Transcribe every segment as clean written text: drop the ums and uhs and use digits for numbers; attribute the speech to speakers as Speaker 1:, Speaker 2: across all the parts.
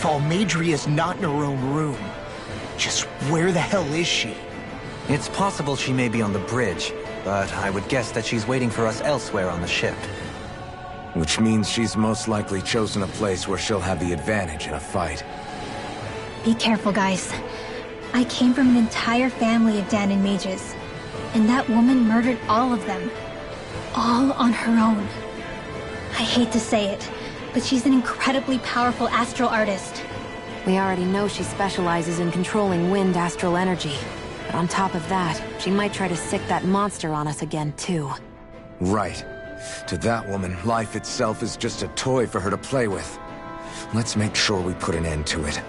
Speaker 1: If Almadria's not in her own room, just where the hell is she?
Speaker 2: It's possible she may be on the bridge, but I would guess that she's waiting for us elsewhere on the ship.
Speaker 3: Which means she's most likely chosen a place where she'll have the advantage in a fight.
Speaker 4: Be careful, guys. I came from an entire family of Dahnan mages, and that woman murdered all of them. All on her own. I hate to say it, but she's an incredibly powerful astral artist.
Speaker 5: We already know she specializes in controlling wind astral energy. But on top of that, she might try to sick that monster on us again, too.
Speaker 3: Right. To that woman, life itself is just a toy for her to play with. Let's make sure we put an end to it.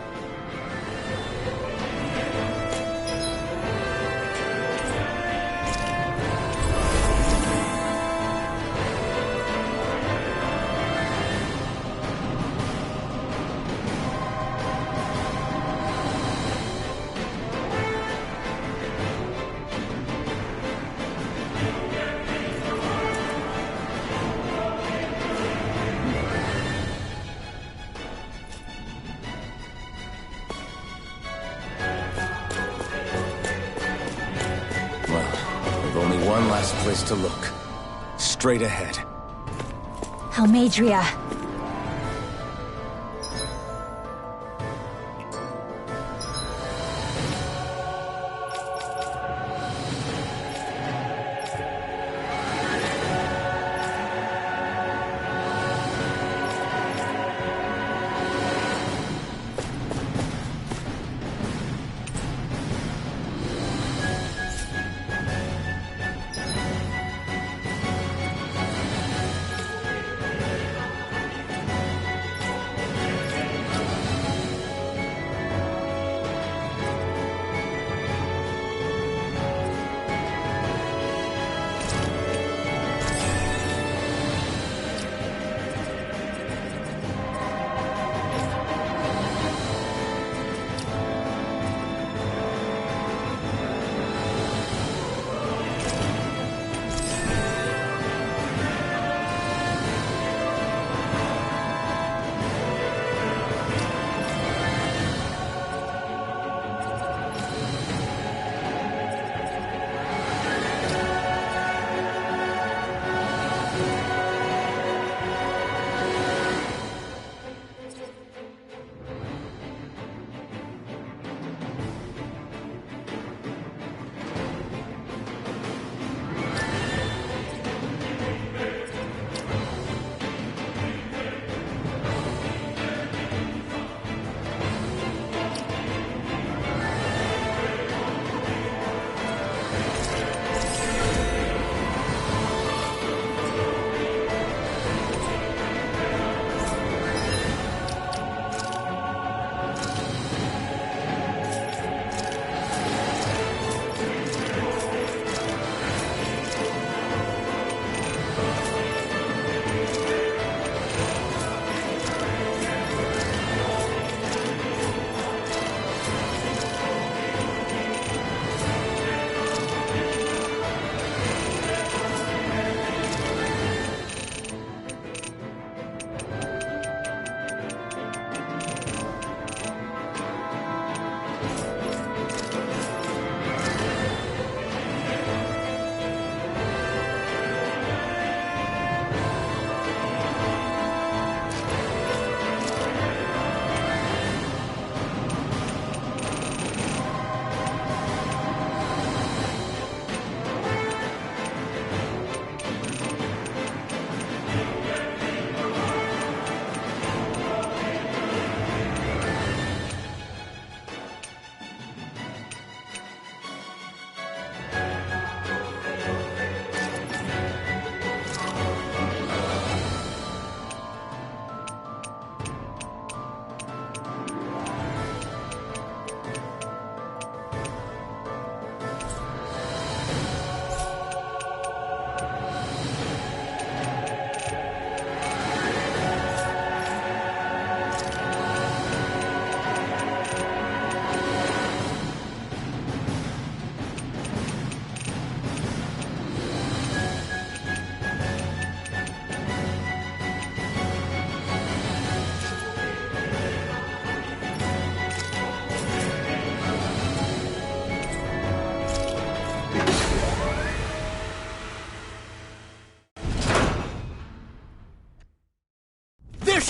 Speaker 3: One last place to look. Straight ahead.
Speaker 4: Almadria.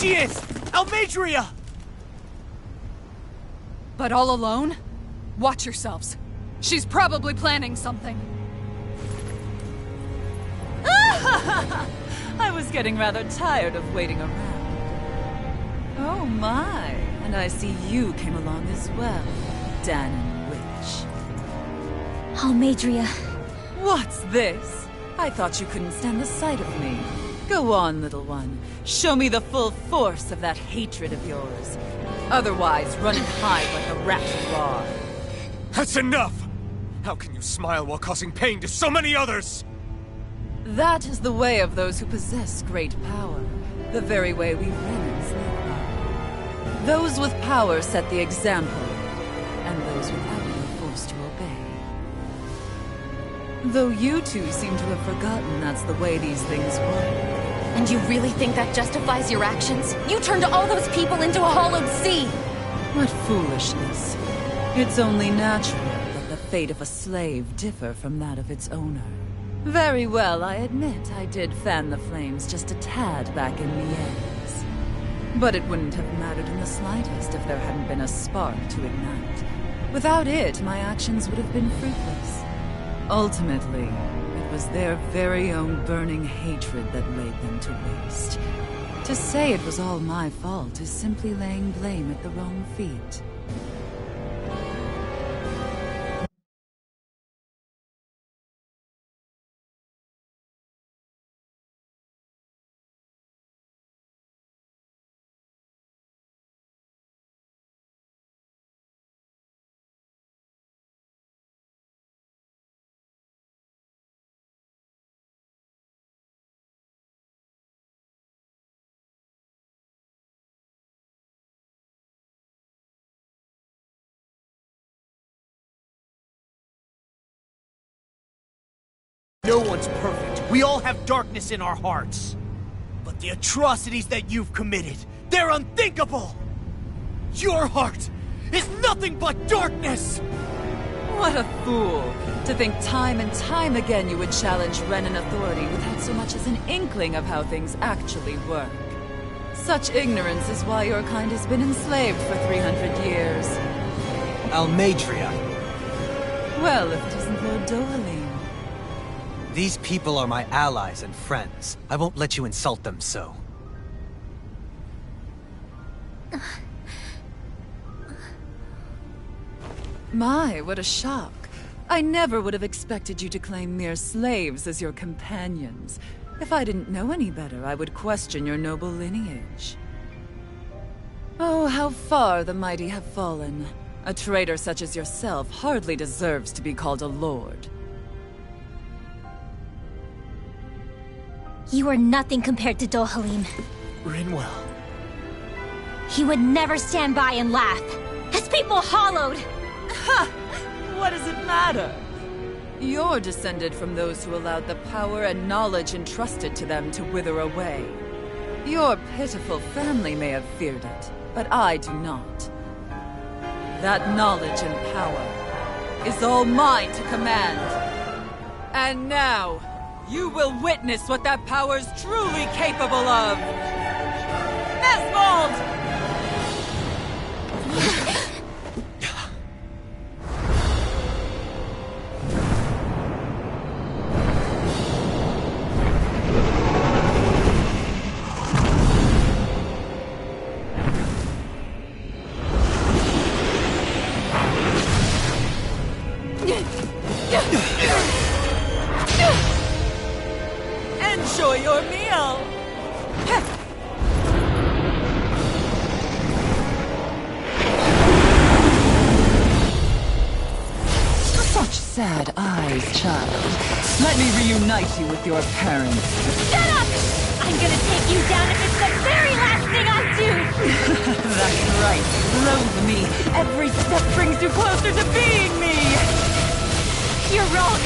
Speaker 1: she is! Almeidrea!
Speaker 6: But all alone? Watch yourselves. She's probably planning something.
Speaker 7: I was getting rather tired of waiting around. Oh my, and I see you came along as well, Dahnan Witch.
Speaker 4: Almeidrea.
Speaker 7: What's this? I thought you couldn't stand the sight of me. Go on, little one. Show me the full force of that hatred of yours. Otherwise, run and hide like a rat you are.
Speaker 3: That's enough! How can you smile while causing pain to so many others?
Speaker 7: That is the way of those who possess great power. The very way we Renans live by. Those with power set the example, and those without it are forced to obey. Though you two seem to have forgotten that's the way these things work.
Speaker 5: And you really think that justifies your actions? You turned all those people into a hollowed sea!
Speaker 7: What foolishness. It's only natural that the fate of a slave differ from that of its owner. Very well, I admit I did fan the flames just a tad back in Miez. But it wouldn't have mattered in the slightest if there hadn't been a spark to ignite. Without it, my actions would have been fruitless. Ultimately, it was their very own burning hatred that laid them to waste. To say it was all my fault is simply laying blame at the wrong feet.
Speaker 1: No one's perfect. We all have darkness in our hearts. But the atrocities that you've committed, they're unthinkable! Your heart is nothing but darkness!
Speaker 7: What a fool! To think time and time again you would challenge Renan authority without so much as an inkling of how things actually work. Such ignorance is why your kind has been enslaved for 300 years.
Speaker 2: Almeidrea.
Speaker 7: Well, if it isn't Lord Dohalim.
Speaker 2: These people are my allies and friends. I won't let you insult them so.
Speaker 7: My, what a shock. I never would have expected you to claim mere slaves as your companions. If I didn't know any better, I would question your noble lineage. Oh, how far the mighty have fallen. A traitor such as yourself hardly deserves to be called a lord.
Speaker 4: You are nothing compared to Dohalim.
Speaker 1: Rinwell.
Speaker 4: He would never stand by and laugh. His people hollowed!
Speaker 7: Ha! What does it matter? You're descended from those who allowed the power and knowledge entrusted to them to wither away. Your pitiful family may have feared it, but I do not. That knowledge and power is all mine to command. And now, you will witness what that power's truly capable of! Nesvold! Enjoy your meal! Such sad eyes, child. Let me reunite you with your parents.
Speaker 4: Shut up! I'm gonna take you down if it's the very last thing I do!
Speaker 7: That's right. Loathe me. Every step brings you closer to being me!
Speaker 4: You're wrong!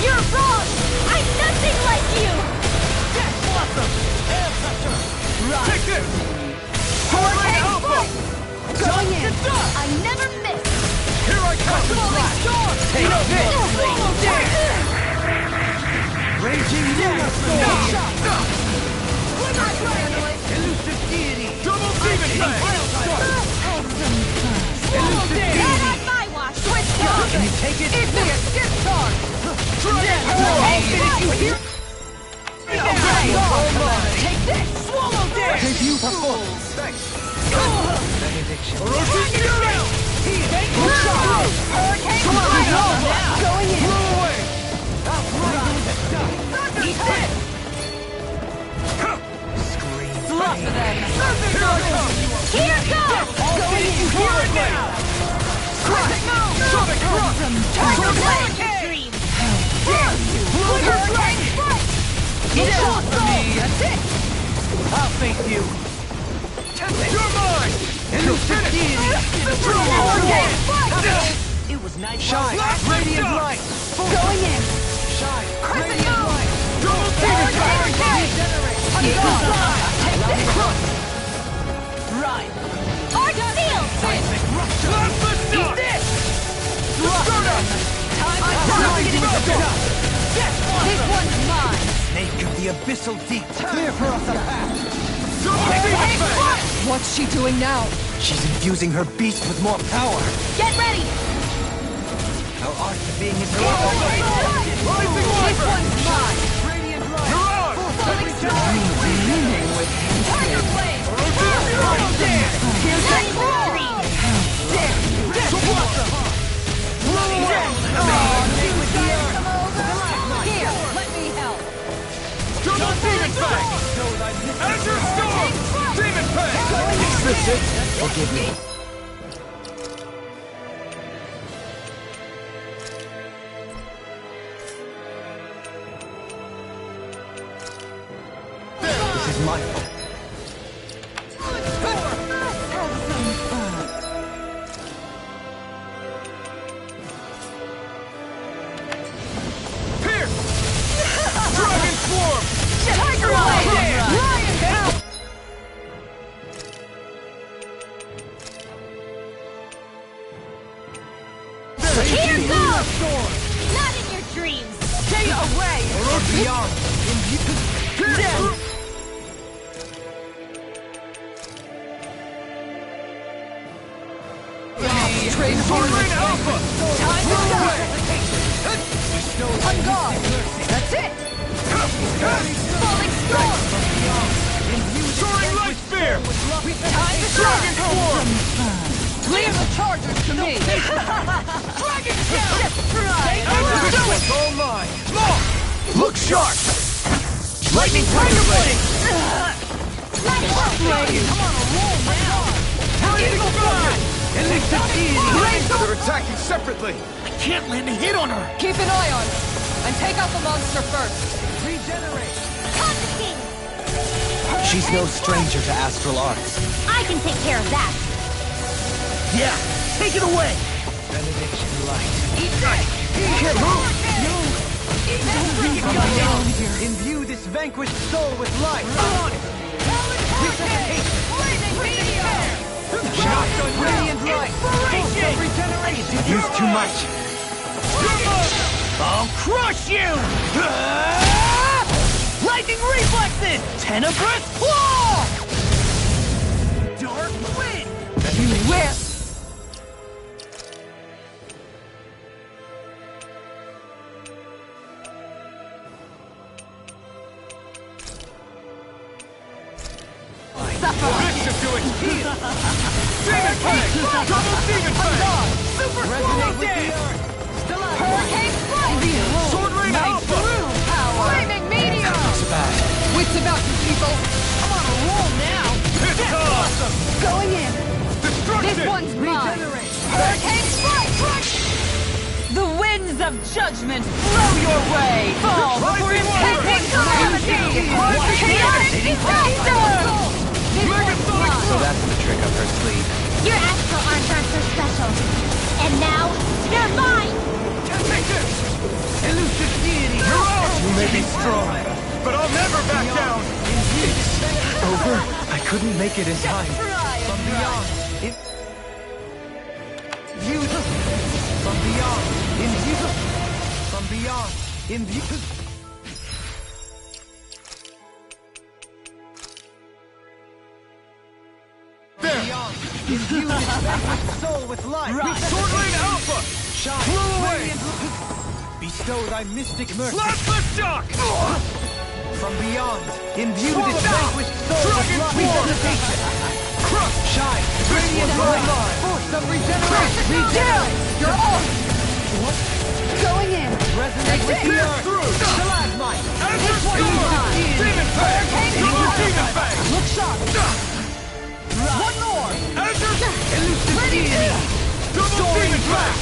Speaker 4: You're wrong! I'm nothing like you!
Speaker 1: Death Blossom! Air pressure!
Speaker 7: Right.
Speaker 1: Take this!
Speaker 4: Hurricane
Speaker 1: Elbow!
Speaker 4: Going in!
Speaker 1: Done!
Speaker 4: I never miss!
Speaker 1: Here I come!
Speaker 4: Falling storm!
Speaker 1: Take this!
Speaker 2: Raging Lunar
Speaker 1: Elusive deity!
Speaker 2: Can you take it?
Speaker 6: Give me a skip charge! Take this! Swallow this!
Speaker 2: Debut performance. Thanks. Benediction.
Speaker 6: Going in! Slap them! Here goes! Going in! Here and now! Crush! Tiger Blade! Hurricane Strike! It's all for me! That's it!
Speaker 2: I'll face you.
Speaker 3: You're mine!
Speaker 6: Hurricane Strike!
Speaker 2: It was nice. Shine. Radiant light.
Speaker 6: Going in!
Speaker 2: Shine.
Speaker 6: Crescent
Speaker 2: Radiant
Speaker 6: Moon!
Speaker 2: light.
Speaker 6: Hurricane! Take this! Right! Arc Seal! Eat this! This one's mine!
Speaker 2: Snake of the abyssal deep. Clear for us a path.
Speaker 6: What's she doing now?
Speaker 2: She's infusing her beast with more power.
Speaker 6: Get ready!
Speaker 2: Our art of being is her
Speaker 6: This one's mine!
Speaker 2: Radiant light.
Speaker 6: Sonic Storm! Tiger Blade! Here's that roll! Here, let me help!
Speaker 3: Azure Storm! Demon Fang!
Speaker 2: Is this it? Forgive me. This is my fault.
Speaker 3: Pierce! Dragon Swarm!
Speaker 6: Tiger Blade! Lion Power! Here goes! Not in your dreams! Stay away!
Speaker 2: Beyond.
Speaker 6: Trade
Speaker 3: Swordling Alpha!
Speaker 6: Time to go! On guard! That's it! Falling Storm!
Speaker 3: Soaring Light Spear!
Speaker 6: Time to
Speaker 3: Dragon Swarm!
Speaker 6: Leave the chargers to me! Dragon Ship!
Speaker 3: This one's all mine!
Speaker 2: Look sharp.
Speaker 3: Lightning Tiger Blade!
Speaker 6: Come on, roll now!
Speaker 3: Eagle Fang!
Speaker 6: Raise up!
Speaker 3: They're attacking separately!
Speaker 1: I can't land a hit on her!
Speaker 6: Keep an eye on her, and take out the monster first.
Speaker 2: She's no stranger to astral arts.
Speaker 4: I can take care of that.
Speaker 1: Yeah, take it away!
Speaker 2: Benediction light.
Speaker 6: Eat that!
Speaker 2: Can't move.
Speaker 6: Eat that!
Speaker 2: Imbue this vanquished soul with light. Shocked on radiant light.
Speaker 1: Inspiration!
Speaker 2: Regeneration. Use too much.
Speaker 1: I'll crush you! Lightning reflexes! Tenebrous claw! Dark wind!
Speaker 6: Where?
Speaker 3: This should do it! Demon Fang! Double Demon Fang!
Speaker 1: Super
Speaker 2: Resonate
Speaker 1: swallow
Speaker 2: with the
Speaker 1: dance!
Speaker 2: earth.
Speaker 6: Hurricane Strike!
Speaker 3: Sword Rain Alpha!
Speaker 6: Power! Flaming Meteor!
Speaker 2: It's bad.
Speaker 6: Wits about you people! I'm on a roll now!
Speaker 3: It's awesome!
Speaker 6: Going in!
Speaker 3: Destruction!
Speaker 6: This one's mine! Hurricane Strike! The winds of judgment blow your way! Fall before impending calamity! Chaotic disaster!
Speaker 2: So that's the trick up her sleeve.
Speaker 4: Your astral arms aren't so special. And now, they're mine!
Speaker 3: Take this!
Speaker 2: Elusive deity.
Speaker 3: You may be strong, but I'll never back down!
Speaker 2: Over. I couldn't make it in time. From beyond. From beyond. From beyond.
Speaker 3: There!
Speaker 1: Imbue this vanquished soul with life! Sword Lane Alpha! Shine! Blow away! Bestow thy mystic mercy! Blast the shock! From beyond, imbue this vanquished soul with life! Resuscitation! Crush! Shine! Radiant light! Force of regeneration! Regenerate! You're off! What?
Speaker 5: Going in!
Speaker 1: Resonate with the earth! Stalagmite! Azure Storm! Demon Fang! Double Demon Fang!
Speaker 6: Look sharp! One more!
Speaker 1: Azure! Elusive Deity! Double Demon Fang!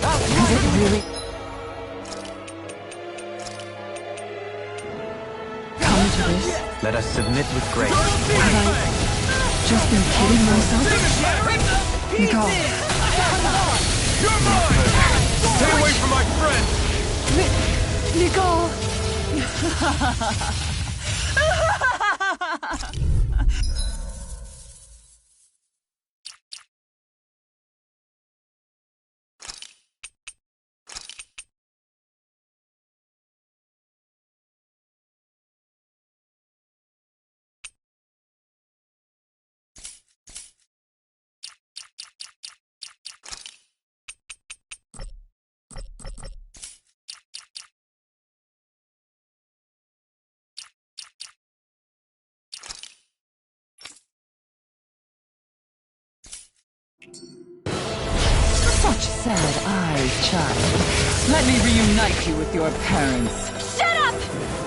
Speaker 5: Is it really? Come to this?
Speaker 2: Let us submit with grace.
Speaker 5: Have I just been kidding myself? Nicole.
Speaker 1: You're mine! Stay away from my friend!
Speaker 5: Nicole!
Speaker 6: Such sad eyes, child. Let me reunite you with your parents.
Speaker 4: Shut up!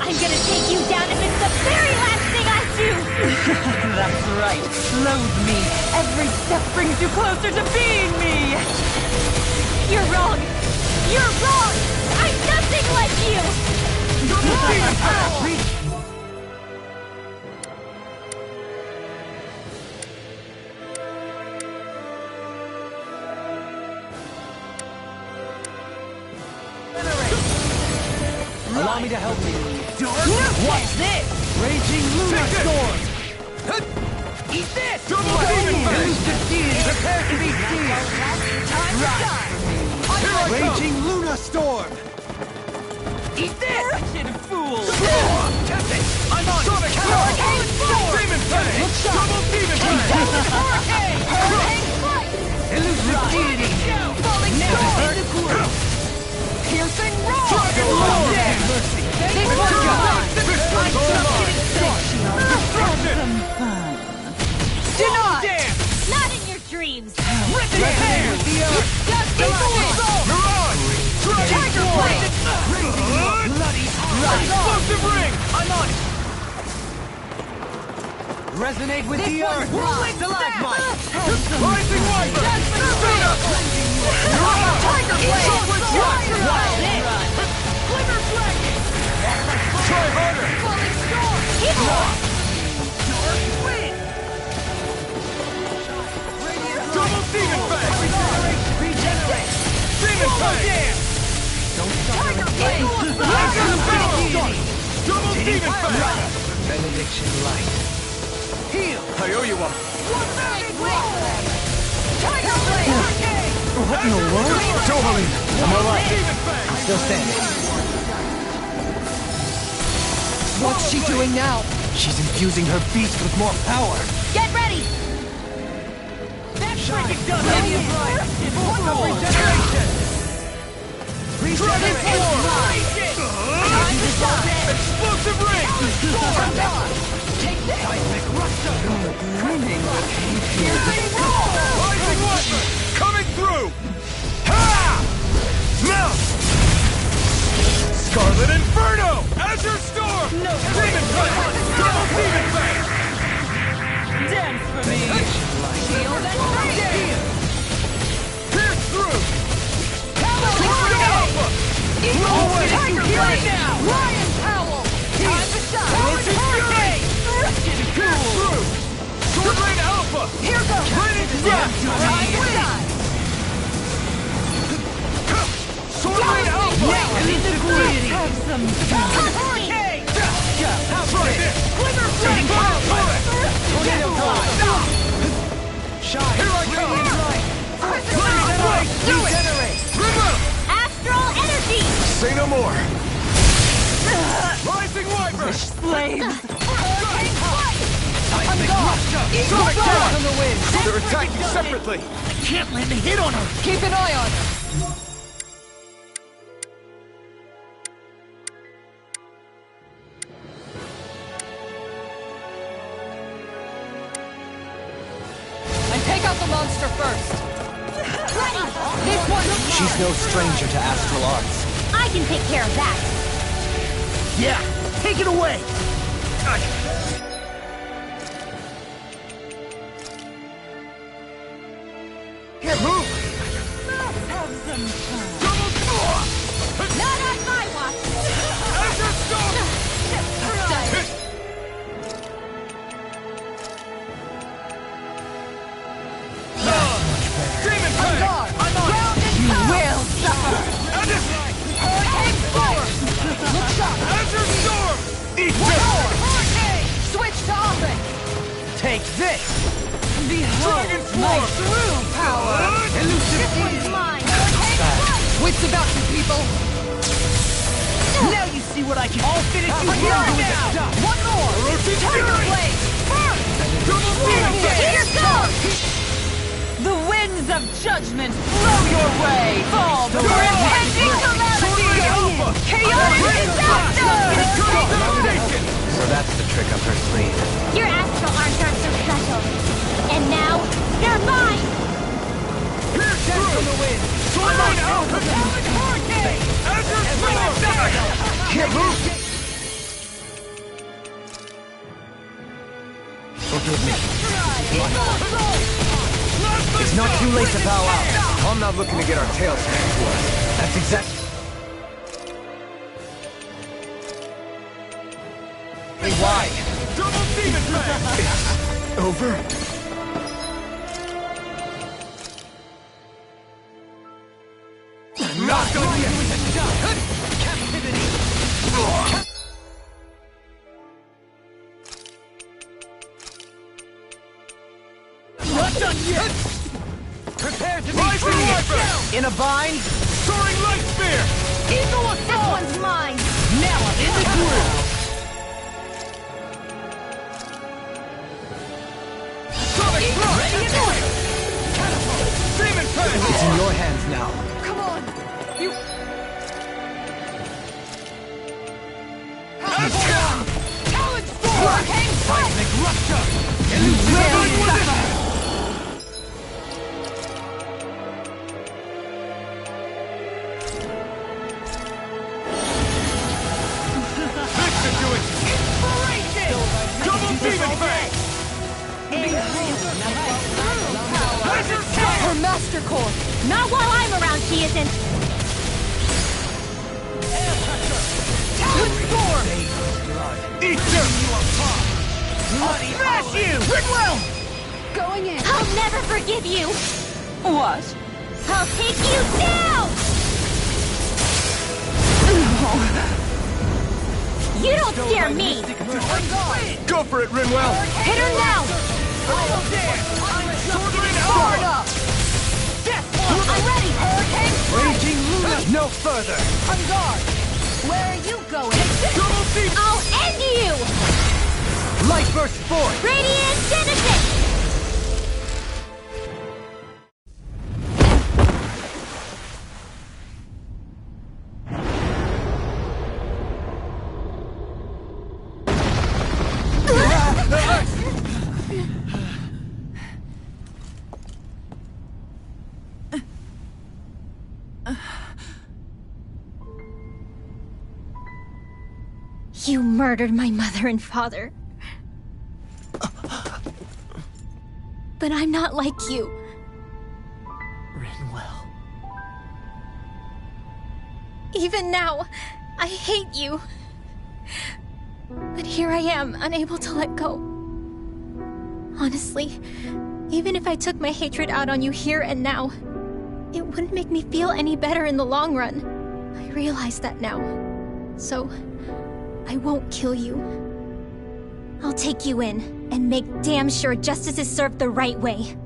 Speaker 4: I'm gonna take you down if it's the very last thing I do!
Speaker 6: That's right. Loathe me. Every step brings you closer to being me.
Speaker 4: You're wrong! You're wrong! I'm nothing like you!
Speaker 1: Allow me to help you.
Speaker 6: What's this?
Speaker 1: Raging Luna Storm! Eat this! Double Demon Fang! Prepare to be seized!
Speaker 6: Time to shine.
Speaker 1: Raging Luna Storm! Eat this!
Speaker 6: Wretched fool.
Speaker 1: Test it! I'm on! Sonic
Speaker 6: Hurricane Storm!
Speaker 1: Demon Fang! Double Demon Fang!
Speaker 6: Hurricane! Hurricane Flight!
Speaker 1: Elusive Deity!
Speaker 6: Falling Storm! Piercing Roar!
Speaker 1: Dragon Lord! Mercy!
Speaker 6: This one's gone!
Speaker 1: I'm just getting
Speaker 6: Destruction! Denied!
Speaker 1: Dance!
Speaker 4: Not in your dreams!
Speaker 1: Ripping Hair!
Speaker 6: Just
Speaker 1: Mirage!
Speaker 6: Tiger Blade!
Speaker 1: Bloody Explosive Ring! I'm on it! Resonate with the earth! Stalagmite! Rising Wyvern!
Speaker 6: Tiger Blade!
Speaker 1: Glimmer Dragon! Try harder!
Speaker 6: Falling Storm!
Speaker 4: Keep on!
Speaker 1: Double Demon Fang!
Speaker 6: Regenerate!
Speaker 1: Demon Fang!
Speaker 6: Tiger Blade!
Speaker 1: Legend Battle! Double Demon Fang!
Speaker 3: Benediction light.
Speaker 1: Heal! I owe you one.
Speaker 6: Tiger Blade!
Speaker 3: What in the world? Tourmaline! I'm alright.
Speaker 1: Demon Fang!
Speaker 3: I'm still standing. What's she doing now? She's infusing her beast with more power.
Speaker 4: Get ready!
Speaker 1: That freaking does it! Force of regeneration! Regenerate! Explosive Ring!
Speaker 6: Take this!
Speaker 1: Seismic Rupture!
Speaker 6: Grinning!
Speaker 1: Rising Wyvern! Coming through! Ha! Mount! Scarlet Inferno! Azure Storm! No! Demon Fang! Double Demon Fang!
Speaker 6: Dance for me!
Speaker 1: Shield and Heal! Pierce through!
Speaker 6: Tornado!
Speaker 1: Alpha! Always!
Speaker 6: Tiger
Speaker 1: Heal
Speaker 6: Blade!
Speaker 1: it now!
Speaker 6: Lion Howl! Time to shine!
Speaker 1: Elusive Fury!
Speaker 6: Wretched
Speaker 1: Pierce
Speaker 6: fool!
Speaker 1: through! Sword Lane Alpha!
Speaker 6: Here goes!
Speaker 1: Raining Breath!
Speaker 6: Time to shine!
Speaker 1: Sword Lane Alpha!
Speaker 6: Elusive Deity! Have some fun!
Speaker 1: Hurricane! Try this! Glimmer Flame! Tornado Drive! Shine! Here I come! Regenerate! Remote!
Speaker 4: Astral energy!
Speaker 3: Say no more.
Speaker 1: Rising Wyvern!
Speaker 6: Slaves!
Speaker 1: Seismic Rupture!
Speaker 3: Sonic Dash on the wind! They're attacking separately!
Speaker 1: I can't land a hit on her!
Speaker 6: Keep an eye on her! And take out the monster first!
Speaker 4: Ready!
Speaker 6: This one's
Speaker 2: She's no stranger to astral arts.
Speaker 4: I can take care of that.
Speaker 1: Yeah, take it away!
Speaker 3: Can't move!
Speaker 4: Not on my watch!
Speaker 3: Demon Fang!
Speaker 6: ground and you will suffer! Hurricane force! Look up!
Speaker 3: Azure Storm! Eat
Speaker 6: One
Speaker 3: this!
Speaker 6: more! Hurricane! Switch to offense!
Speaker 1: Take this!
Speaker 6: Behold my true power!
Speaker 4: This one's mine!
Speaker 6: Wits about you, people!
Speaker 1: Now you see what I can... I'll finish you
Speaker 6: Here now! One more! Terror Blade! First!
Speaker 4: Here goes!
Speaker 6: The winds of judgment blow your way! Fall before impending calamity! Chaotic disaster!
Speaker 2: So that's the trick up her sleeve.
Speaker 4: Your astral arms aren't so special. And now, they're mine!
Speaker 3: Can't move!
Speaker 2: Forgive me. It's not too late to bow out.
Speaker 3: I'm not looking to get our tails handed to us.
Speaker 2: That's exactly...
Speaker 3: Why? Double Demon Fang! It's over? Not done yet!
Speaker 1: Not done yet! Prepare to be free! In a bind?
Speaker 3: Soaring Light Spear!
Speaker 4: Eagle Assault! This one's mine!
Speaker 1: Now I'm in the groove!
Speaker 3: Sonic Thrust! Demon Fang!
Speaker 2: It's in your hands now.
Speaker 6: Come on! You... Talent Storm! Hurricane
Speaker 1: Seismic rupture!
Speaker 6: will suffer!
Speaker 3: This should do it!
Speaker 6: Inspiration!
Speaker 3: Double Demon Fang!
Speaker 6: Her Master Core!
Speaker 4: Not while I'm around, she isn't!
Speaker 6: Talent Storm!
Speaker 3: Eat this!
Speaker 1: Smash you! Ridwell!
Speaker 6: Going in!
Speaker 4: I'll never forgive you!
Speaker 6: What?
Speaker 4: I'll take you down! You don't scare me!
Speaker 3: Go for it, Rinwell!
Speaker 4: Hit her now!
Speaker 6: Sword up!
Speaker 4: I'm ready!
Speaker 6: Hurricane Strike!
Speaker 2: Raging Luna! No further!
Speaker 6: On guard! Where are you going?
Speaker 3: Double Demon!
Speaker 4: I'll end you!
Speaker 2: Light burst forth!
Speaker 4: Radiant Genesis! You murdered my mother and father. But I'm not like you.
Speaker 1: Rinwell.
Speaker 4: Even now, I hate you. But here I am, unable to let go. Honestly, even if I took my hatred out on you here and now, it wouldn't make me feel any better in the long run. I realize that now. So, I won't kill you. I'll take you in, and make damn sure justice is served the right way.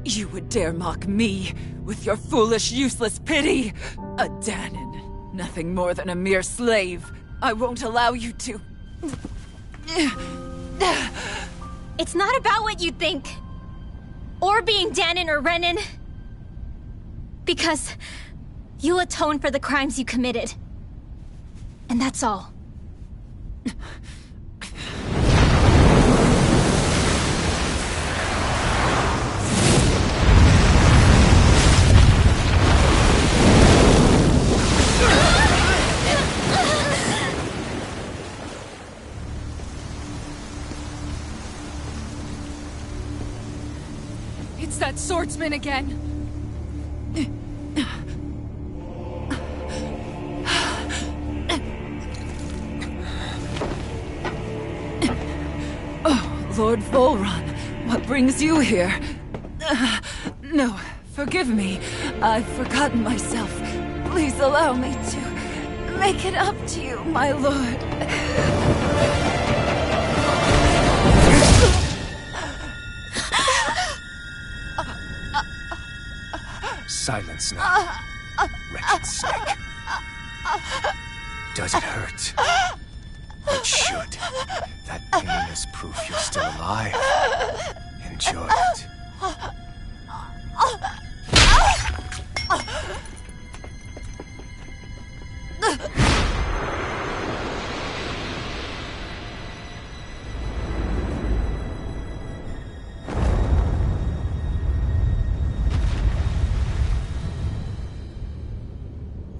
Speaker 7: You would dare mock me with your foolish, useless pity? A Dahnan, nothing more than a mere slave. I won't allow you to...
Speaker 4: It's not about what you think. Or being Danon or Renan. Because you'll atone for the crimes you committed. And that's all.
Speaker 6: It's that swordsman again.
Speaker 7: Oh, Lord Volron, what brings you here? No, forgive me. I've forgotten myself. Please allow me to make it up to you, my lord.
Speaker 3: Silence now, wretched snake. Does it hurt? It should. That pain is proof you're still alive. Enjoy it.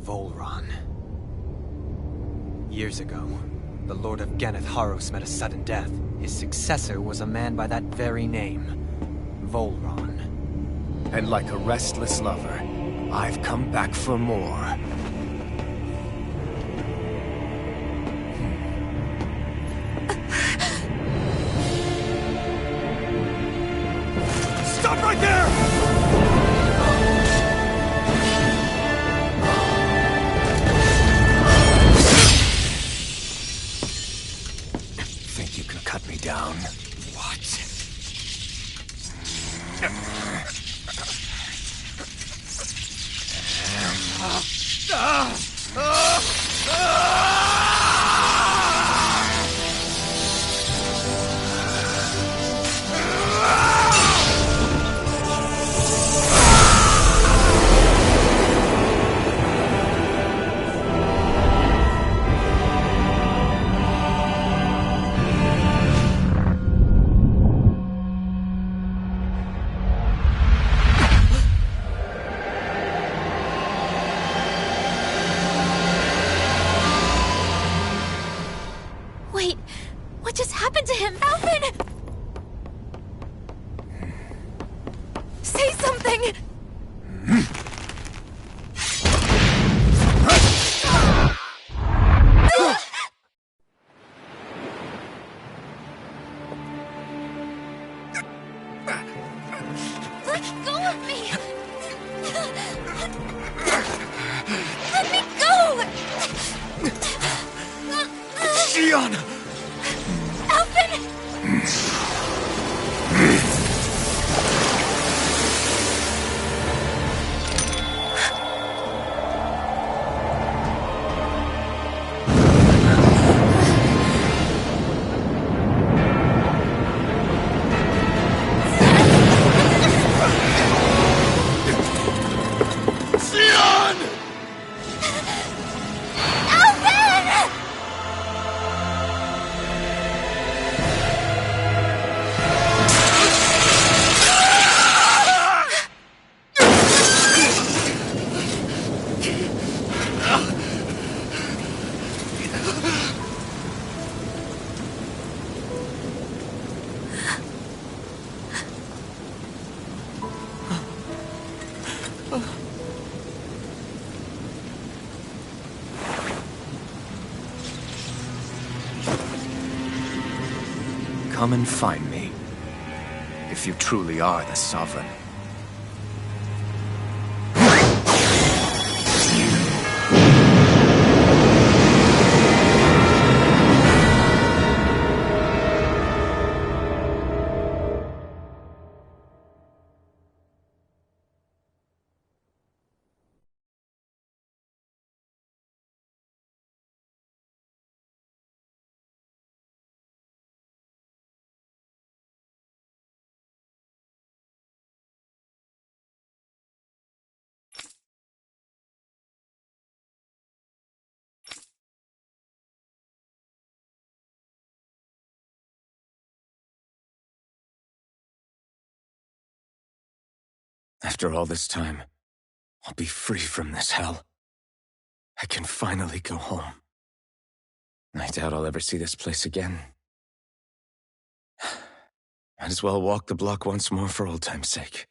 Speaker 2: Volron. Years ago, the Lord of Ganath Haros met a sudden death. His successor was a man by that very name, Volron.
Speaker 3: And like a restless lover, I've come back for more.
Speaker 1: Stop right there!
Speaker 3: Think you can cut me down? What?
Speaker 4: Wait, what just happened to him? Alvin! Say something! Let go of me! Let me go!
Speaker 3: Xion!
Speaker 4: Alvin!
Speaker 3: Come and find me, if you truly are the Sovereign. After all this time, I'll be free from this hell. I can finally go home. I doubt I'll ever see this place again. Might as well walk the block once more for old time's sake.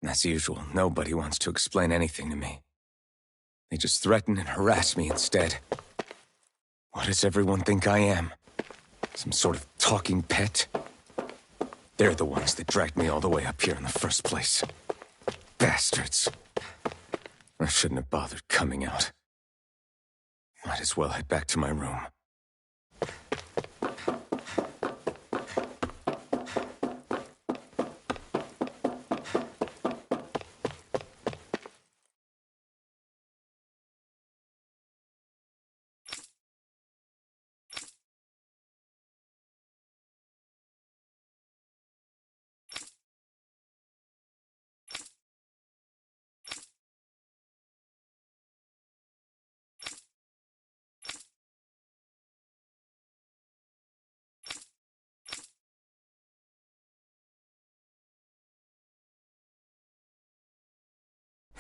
Speaker 3: As usual, nobody wants to explain anything to me. They just threaten and harass me instead. What does everyone think I am? Some sort of talking pet? They're the ones that dragged me all the way up here in the first place. Bastards. I shouldn't have bothered coming out. Might as well head back to my room.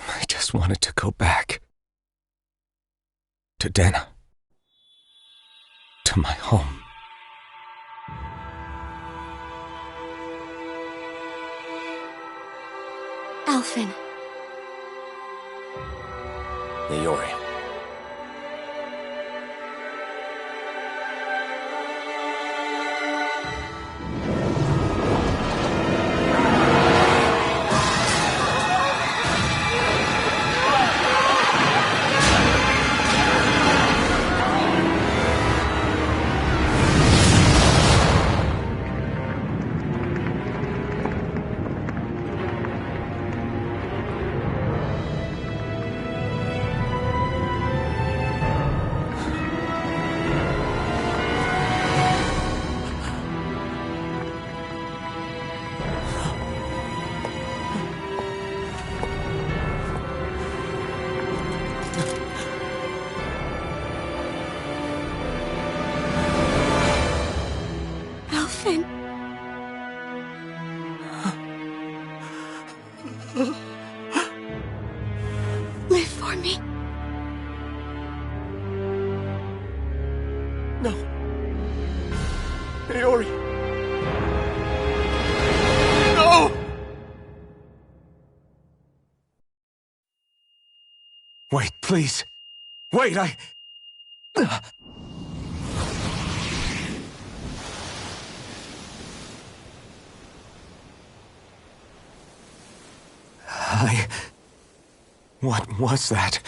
Speaker 3: I just wanted to go back. To Dana. To my home.
Speaker 4: Alphen.
Speaker 3: Iori.
Speaker 8: Finn. Live for me.
Speaker 3: No. Naori. No! Wait, please. Wait, What was that?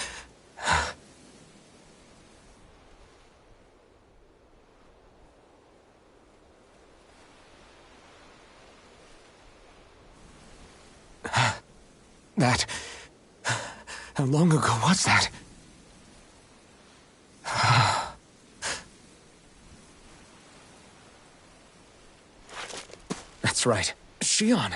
Speaker 3: How long ago was that? That's right. Shion.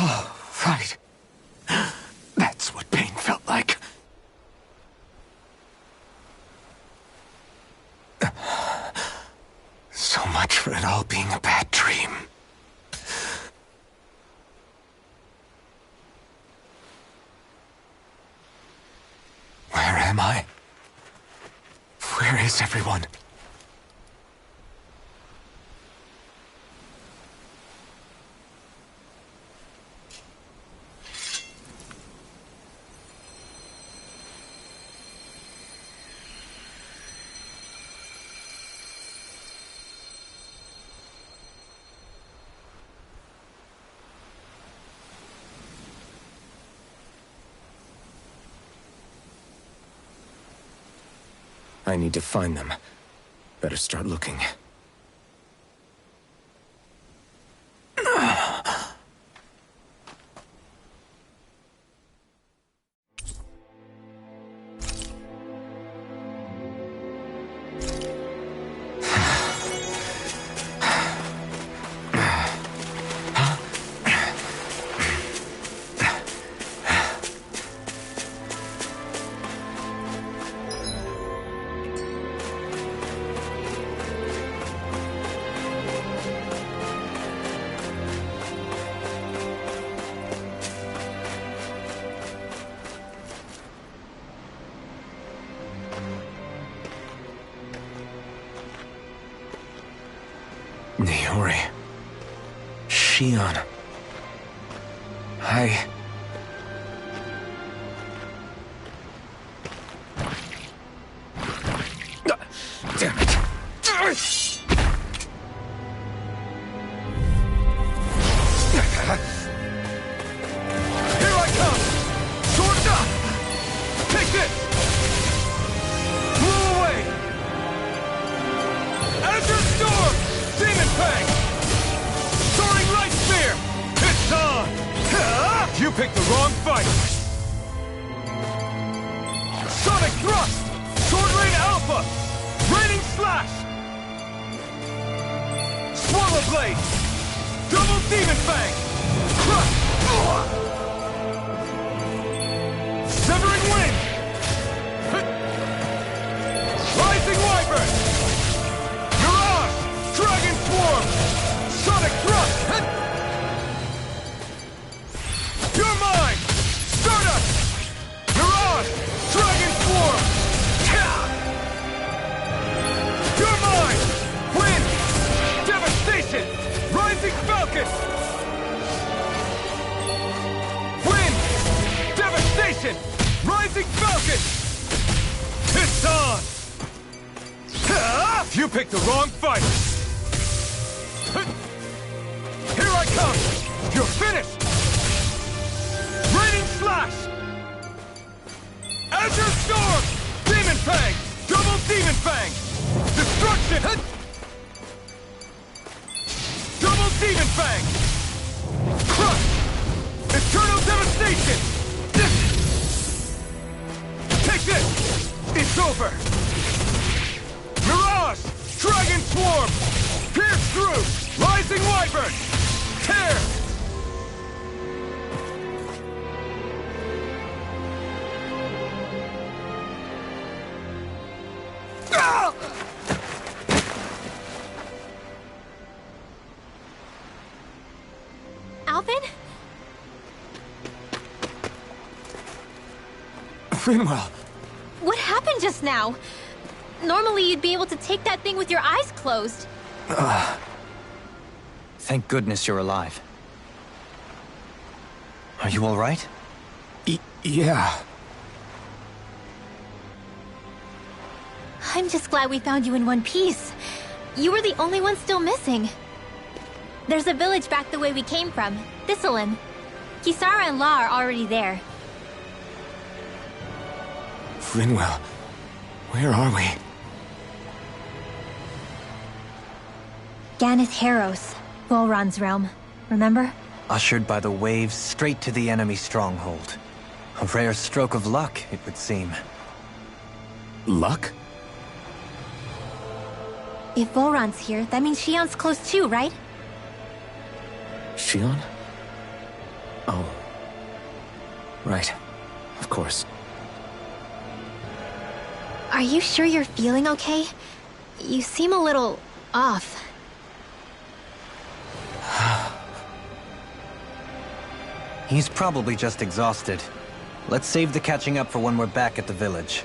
Speaker 3: Oh, right. That's what pain felt like. So much for it all being a bad dream. Where am I? Where is everyone? I need to find them. Better start looking. Naori. Shion. Damn it. Here I come! Sword up! Take this! Blow away! Azure Storm! Demon Fang! Soaring Light Spear! It's on! You picked the wrong fight! Sonic Thrust! Sword Rain Alpha! Raining Slash! Swallow Blade! Double Demon Fang! Crush! Severing Wind! Rising Wyvern! Mirage! Dragon Swarm! Sonic Thrust! You're mine! Stardust! Mirage! Dragon Swarm! You're mine! Wind! Devastation! Rising Falcon! Wind! Devastation! Rising Falcon! It's on! You picked the wrong fight! Here I come! You're finished! Raining Slash! Azure Storm! Demon Fang! Double Demon Fang! Destruction! Double Demon Fang! Crush! Eternal Devastation! Take this! It's over! Mirage! Dragon Swarm! Pierce through!
Speaker 4: Alphen?
Speaker 3: Rinwell!
Speaker 4: What happened just now? Normally you'd be able to take that thing with your eyes closed.
Speaker 2: Thank goodness you're alive. Are you all right?
Speaker 3: Yeah.
Speaker 4: I'm just glad we found you in one piece. You were the only one still missing. There's a village back the way we came from, Thistleim. Kisara and La are already there.
Speaker 3: Rinwell, where are we?
Speaker 4: Ganeth Haros, Volron's realm. Remember?
Speaker 2: Ushered by the waves straight to the enemy stronghold. A rare stroke of luck, it would seem.
Speaker 3: Luck?
Speaker 4: If Volron's here, that means Shion's close too, right?
Speaker 3: Shion? Oh. Right. Of course.
Speaker 4: Are you sure you're feeling okay? You seem a little off.
Speaker 2: He's probably just exhausted. Let's save the catching up for when we're back at the village.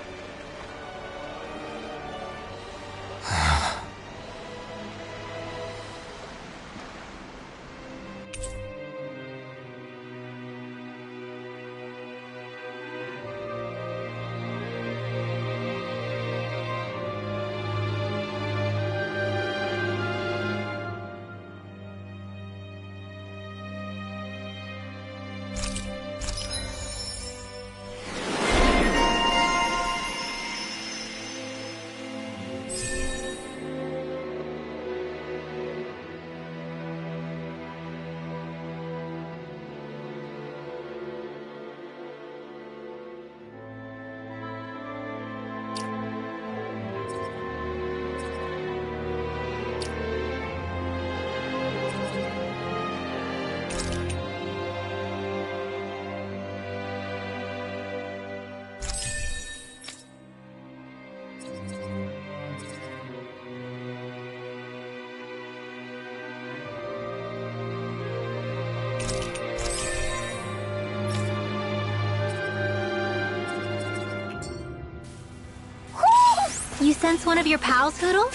Speaker 4: You sense one of your pals, Hootle?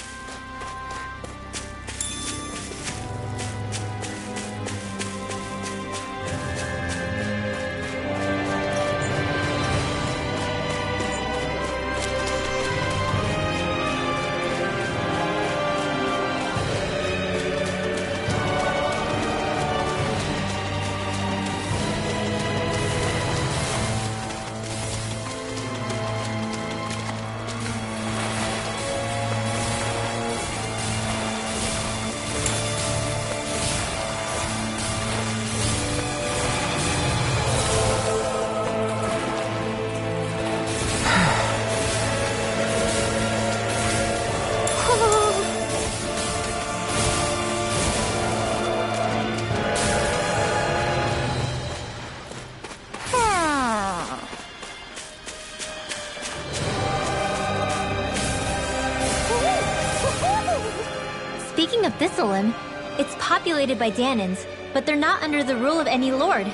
Speaker 4: Speaking of Thistleim, it's populated by Dahnans, but they're not under the rule of any lord.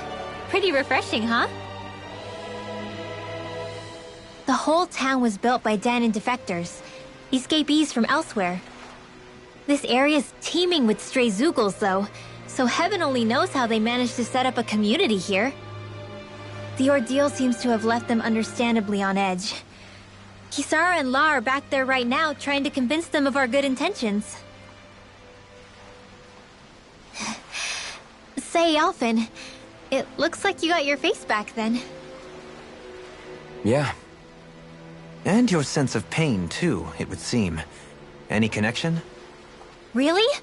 Speaker 4: Pretty refreshing, huh? The whole town was built by Dahnan defectors, escapees from elsewhere. This area's teeming with stray Zeugles, though, so heaven only knows how they managed to set up a community here. The ordeal seems to have left them understandably on edge. Kisara and La are back there right now trying to convince them of our good intentions. Say, Alphen, it looks like you got your face back then.
Speaker 3: Yeah.
Speaker 2: And your sense of pain, too, it would seem. Any connection?
Speaker 4: Really?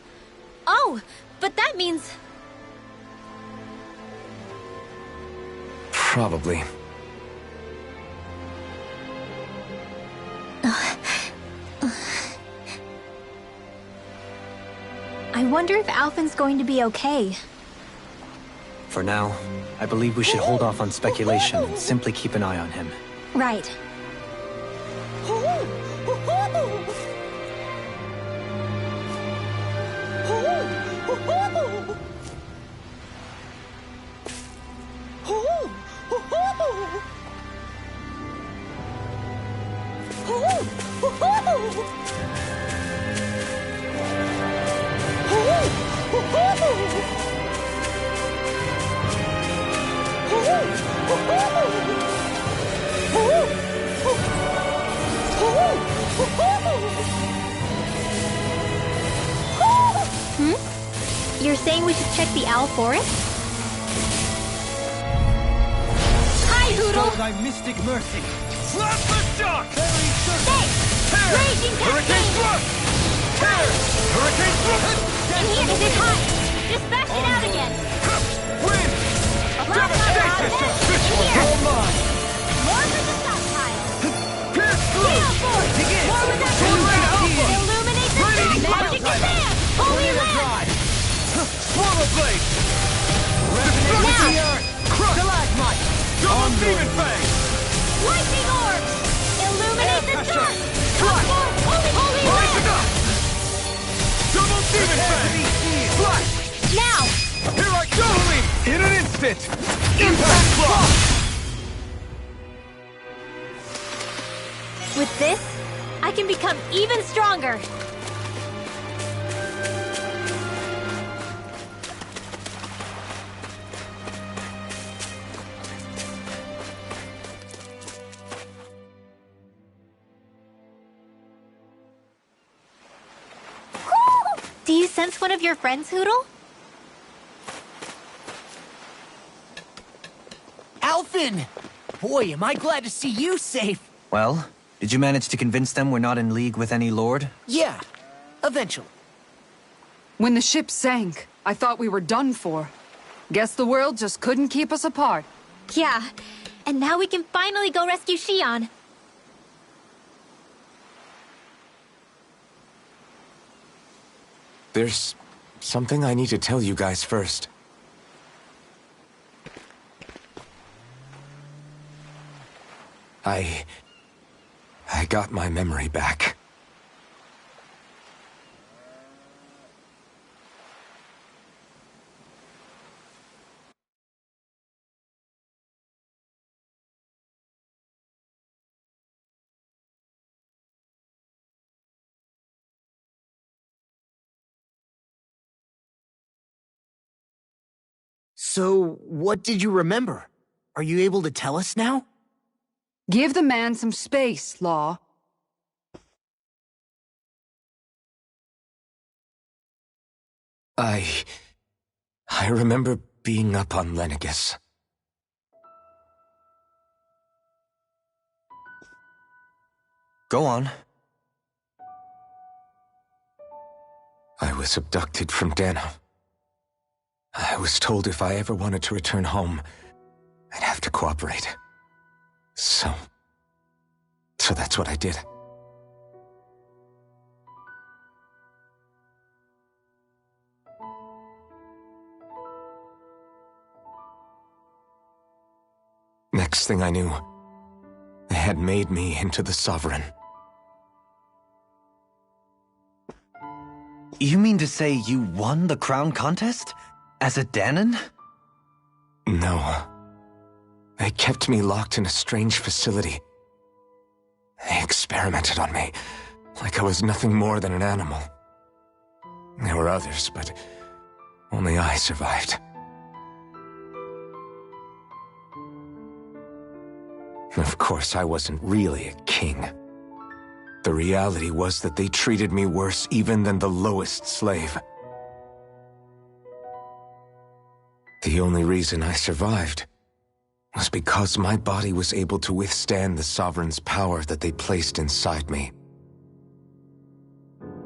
Speaker 4: Oh, but that means...
Speaker 3: Probably.
Speaker 4: I wonder if Alphen's going to be okay.
Speaker 2: For now, I believe we should hold off on speculation and simply keep an eye on him.
Speaker 4: Right. You're saying we should check the Owl Forest? Hi, Hootle!
Speaker 1: Show thy mystic mercy.
Speaker 3: Slap the shock!
Speaker 4: Thanks!
Speaker 3: Tear!
Speaker 4: Raging
Speaker 3: Hurricane
Speaker 4: Cascade!
Speaker 3: thrust! Tear! Hurricane thrust!
Speaker 4: Enhanced high! Just bash it out again!
Speaker 3: Wind!
Speaker 4: Devastation!
Speaker 3: This one's all mine!
Speaker 4: More with the stockpile!
Speaker 3: Pierce through!
Speaker 4: Gale Force!
Speaker 3: Begin!
Speaker 4: More with that
Speaker 3: Tornado Alpha!
Speaker 4: Illuminate the
Speaker 3: Radiating
Speaker 4: sun! Magic
Speaker 3: Cloud
Speaker 4: command! Holy land!
Speaker 3: Swallow blade!
Speaker 4: Now!
Speaker 3: Crush!
Speaker 1: Stalagmite!
Speaker 3: Double demon fang!
Speaker 4: Lightning orb! Illuminate the
Speaker 3: pressure.
Speaker 4: sun!
Speaker 3: Flash!
Speaker 4: Holy
Speaker 3: Rise
Speaker 4: land!
Speaker 3: enough! Double demon fang! Flash!
Speaker 4: Now!
Speaker 3: Here I go! In an instant! Impact block!
Speaker 4: With this, I can become even stronger! Do you sense one of your friends, Hootle?
Speaker 1: Alphen! Boy, am I glad to see you safe.
Speaker 2: Well, did you manage to convince them we're not in league with any lord?
Speaker 1: Yeah, eventually.
Speaker 6: When the ship sank, I thought we were done for. Guess the world just couldn't keep us apart.
Speaker 4: Yeah, and now we can finally go rescue Xion.
Speaker 3: There's something I need to tell you guys first. I got my memory back.
Speaker 1: So, what did you remember? Are you able to tell us now?
Speaker 6: Give the man some space, Law.
Speaker 3: I remember being up on Lenegis.
Speaker 2: Go on.
Speaker 3: I was abducted from Dana. I was told if I ever wanted to return home, I'd have to cooperate. So that's what I did. Next thing I knew, they had made me into the Sovereign.
Speaker 2: You mean to say you won the crown contest? As a Dahnan?
Speaker 3: No. They kept me locked in a strange facility. They experimented on me, like I was nothing more than an animal. There were others, but only I survived. Of course, I wasn't really a king. The reality was that they treated me worse even than the lowest slave. The only reason I survived was because my body was able to withstand the Sovereign's power that they placed inside me.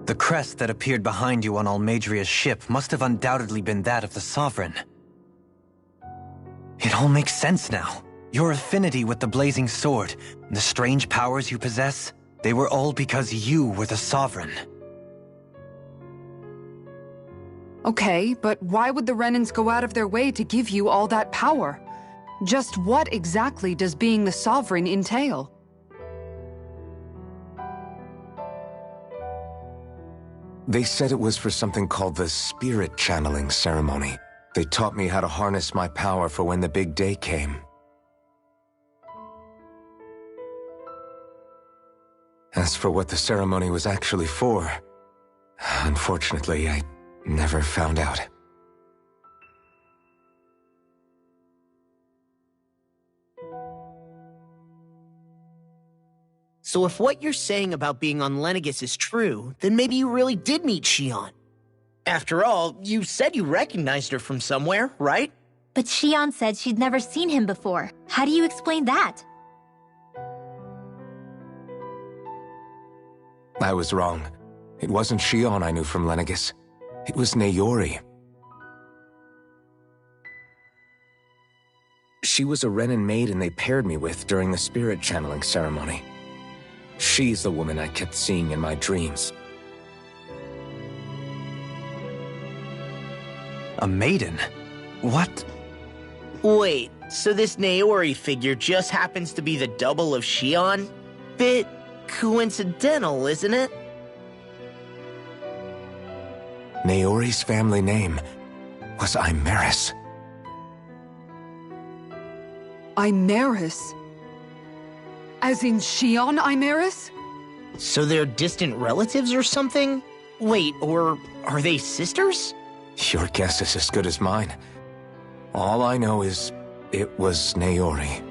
Speaker 2: The crest that appeared behind you on Almadria's ship must have undoubtedly been that of the Sovereign. It all makes sense now. Your affinity with the Blazing Sword, and the strange powers you possess, they were all because you were the Sovereign.
Speaker 6: Okay, but why would the Renans go out of their way to give you all that power? Just what exactly does being the Sovereign entail?
Speaker 3: They said it was for something called the Spirit Channeling Ceremony. They taught me how to harness my power for when the big day came. As for what the ceremony was actually for, unfortunately, I never found out.
Speaker 1: So if what you're saying about being on Lenegis is true, then maybe you really did meet Xion.
Speaker 9: After all, you said you recognized her from somewhere, right?
Speaker 4: But Shion said she'd never seen him before. How do you explain that?
Speaker 3: I was wrong. It wasn't Shion I knew from Lenegis. It was Naori. She was a Renin maiden they paired me with during the spirit channeling ceremony. She's the woman I kept seeing in my dreams.
Speaker 2: A maiden? What?
Speaker 9: Wait, so this Naori figure just happens to be the double of Shion? Bit coincidental, isn't it?
Speaker 3: Naori's family name was Imeris.
Speaker 10: Imeris? As in Shion Imeris?
Speaker 9: So they're distant relatives or something? Wait, or are they sisters?
Speaker 3: Your guess is as good as mine. All I know is it was Naori.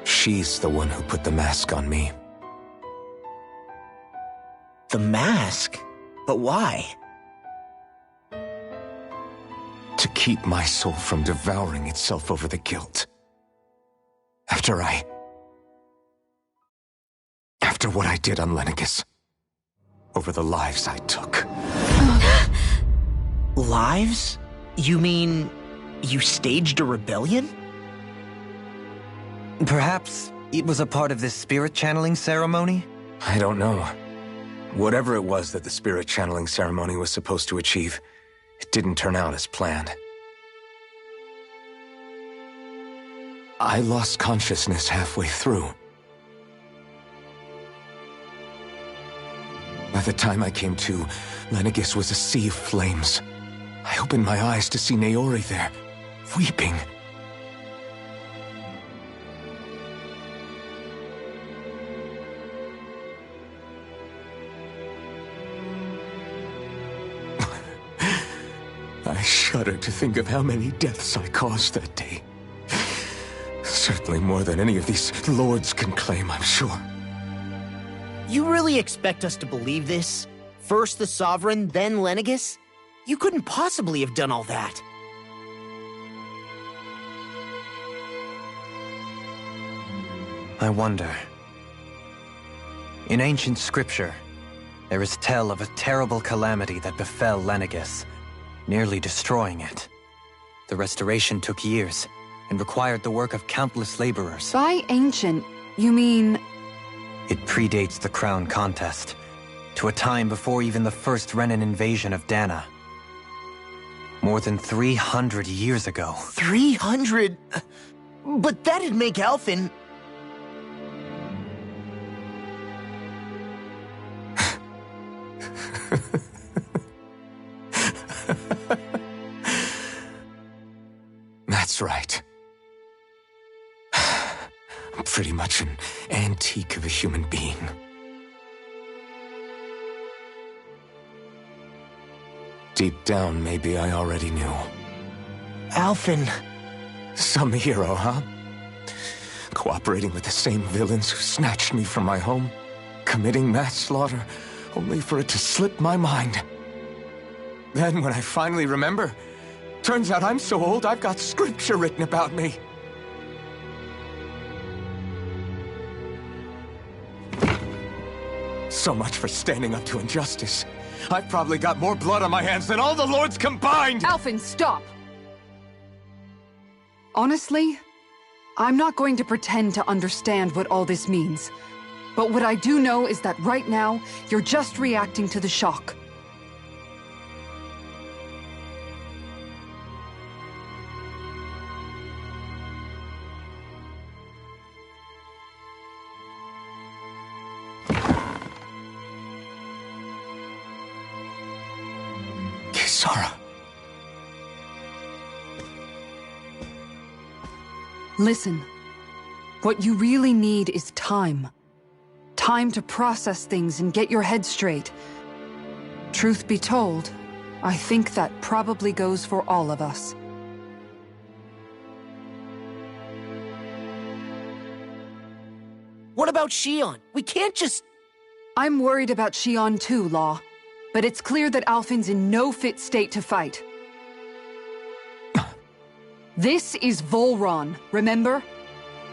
Speaker 3: She's the one who put the mask on me.
Speaker 9: The mask? But why?
Speaker 3: To keep my soul from devouring itself over the guilt. After what I did on Lenegis. Over the lives I took.
Speaker 9: Lives? You mean you staged a rebellion?
Speaker 2: Perhaps it was a part of this spirit channeling ceremony?
Speaker 3: I don't know. Whatever it was that the spirit channeling ceremony was supposed to achieve, it didn't turn out as planned. I lost consciousness halfway through. By the time I came to, Lenegis was a sea of flames. I opened my eyes to see Naori there, weeping. I shudder to think of how many deaths I caused that day. Certainly more than any of these lords can claim, I'm sure.
Speaker 9: You really expect us to believe this? First the Sovereign, then Lenegis? You couldn't possibly have done all that.
Speaker 2: I wonder. In ancient scripture, there is tell of a terrible calamity that befell Lenegis, nearly destroying it. The restoration took years, and required the work of countless laborers.
Speaker 10: By ancient, you mean...
Speaker 2: It predates the crown contest, to a time before even the first Renin invasion of Dana. More than 300 years ago.
Speaker 9: 300? But that'd make Alphen...
Speaker 3: That's right. I'm pretty much an antique of a human being. Deep down, maybe I already knew.
Speaker 9: Alphen...
Speaker 3: Some hero, huh? Cooperating with the same villains who snatched me from my home, committing mass slaughter, only for it to slip my mind. Then, when I finally remember, turns out I'm so old I've got scripture written about me. So much for standing up to injustice. I've probably got more blood on my hands than all the lords combined!
Speaker 10: Alphen, stop! Honestly, I'm not going to pretend to understand what all this means. But what I do know is that right now, you're just reacting to the shock.
Speaker 3: Kisara.
Speaker 10: Listen, what you really need is time. Time to process things and get your head straight. Truth be told, I think that probably goes for all of us.
Speaker 9: What about Shion? We can't just...
Speaker 10: I'm worried about Shion too, Law. but it's clear that Alphen's in no fit state to fight. This is Volron, remember?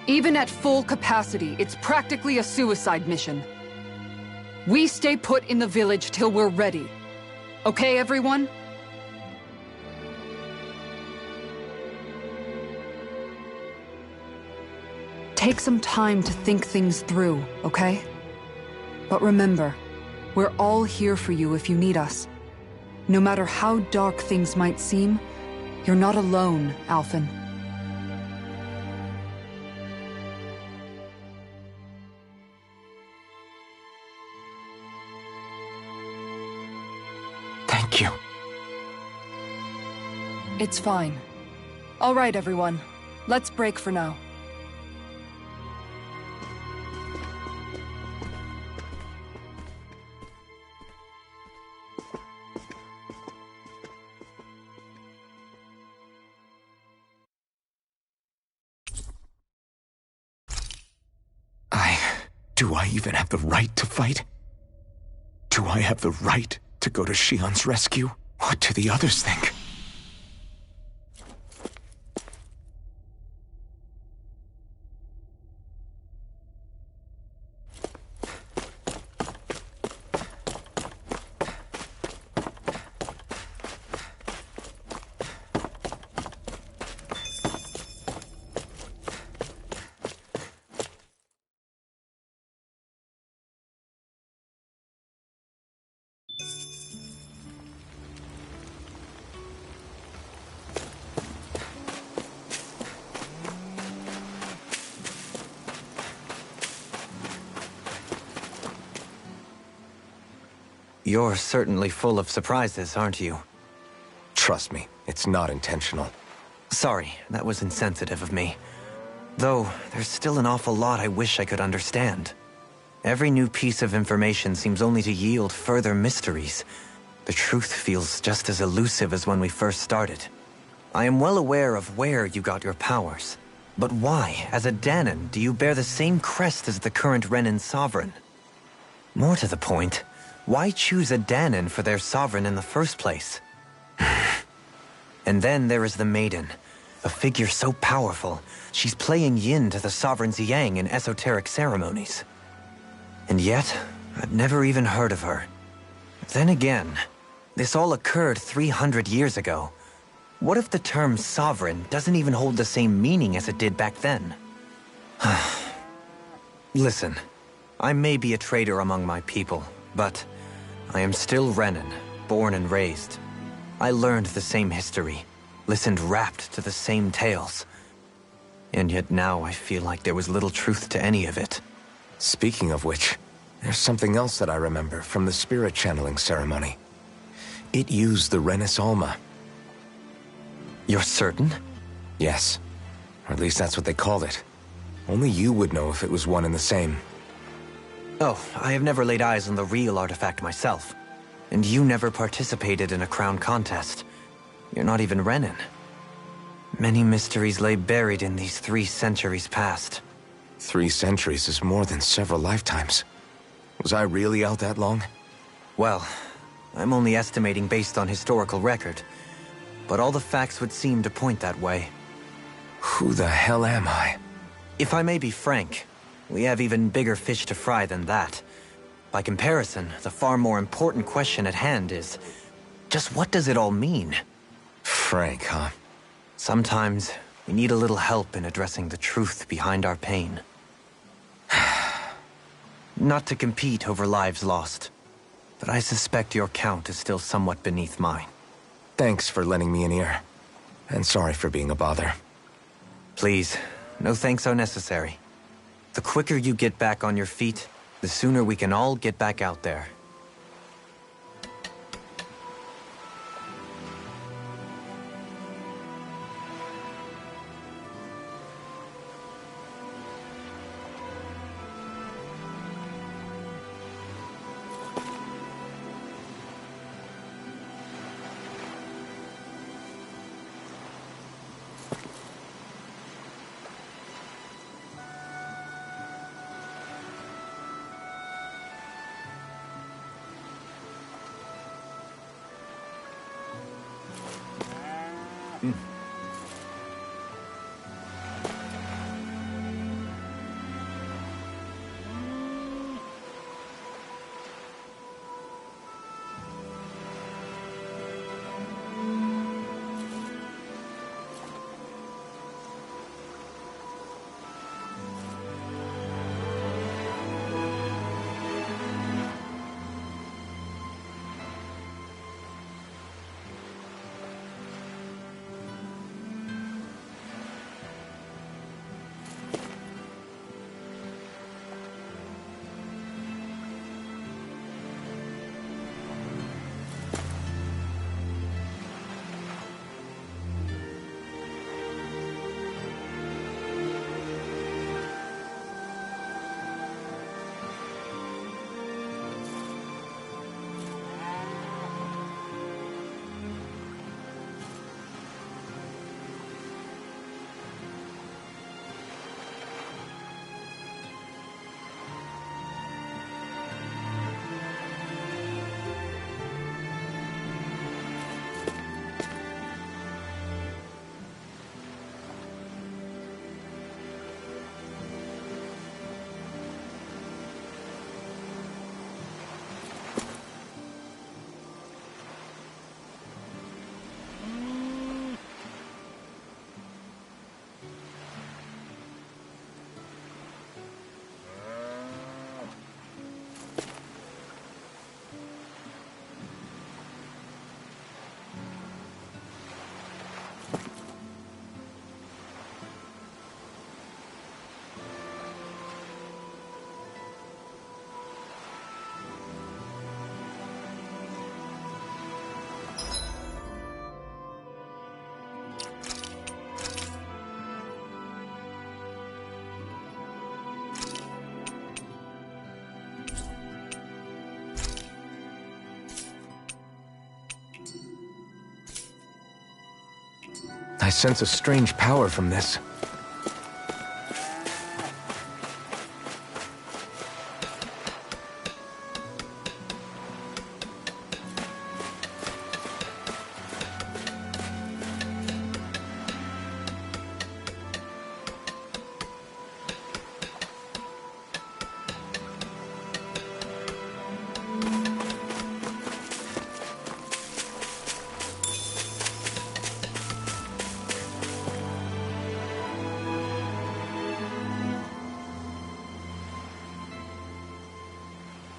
Speaker 10: Even at full capacity, it's practically a suicide mission. We stay put in the village till we're ready. Okay, everyone? Take some time to think things through, okay? But remember, we're all here for you if you need us. No matter how dark things might seem, you're not alone, Alphen.
Speaker 3: Thank you.
Speaker 10: It's fine. All right, everyone. Let's break for now.
Speaker 3: Do I even have the right to fight? Do I have the right to go to Shion's rescue? What do the others think?
Speaker 2: You're certainly full of surprises, aren't you?
Speaker 3: Trust me, it's not intentional.
Speaker 2: Sorry, that was insensitive of me. Though, there's still an awful lot I wish I could understand. Every new piece of information seems only to yield further mysteries. The truth feels just as elusive as when we first started. I am well aware of where you got your powers. But why, as a Dahnan, do you bear the same crest as the current Renan sovereign? More to the point, why choose a Dahnan for their sovereign in the first place? And then there is the Maiden, a figure so powerful, she's playing yin to the sovereign's yang in esoteric ceremonies. And yet, I've never even heard of her. Then again, this all occurred 300 years ago. What if the term sovereign doesn't even hold the same meaning as it did back then? Listen, I may be a traitor among my people, but I am still Renan, born and raised. I learned the same history, listened rapt to the same tales. And yet now I feel like there was little truth to any of it.
Speaker 3: Speaking of which, there's something else that I remember from the spirit channeling ceremony. It used the Renis Alma.
Speaker 2: You're certain?
Speaker 3: Yes. Or at least that's what they called it. Only you would know if it was one and the same.
Speaker 2: Oh, I have never laid eyes on the real artifact myself. And you never participated in a crown contest. You're not even Renan. Many mysteries lay buried in these 3 centuries past.
Speaker 3: 3 centuries is more than several lifetimes. Was I really out that long?
Speaker 2: Well, I'm only estimating based on historical record. But all the facts would seem to point that way.
Speaker 3: Who the hell am I?
Speaker 2: If I may be frank, we have even bigger fish to fry than that. By comparison, the far more important question at hand is, just what does it all mean?
Speaker 3: Frank, huh?
Speaker 2: Sometimes, we need a little help in addressing the truth behind our pain. Not to compete over lives lost, but I suspect your count is still somewhat beneath mine.
Speaker 3: Thanks for lending me an ear. And sorry for being a bother.
Speaker 2: Please, no thanks are necessary. The quicker you get back on your feet, the sooner we can all get back out there.
Speaker 3: I sense a strange power from this.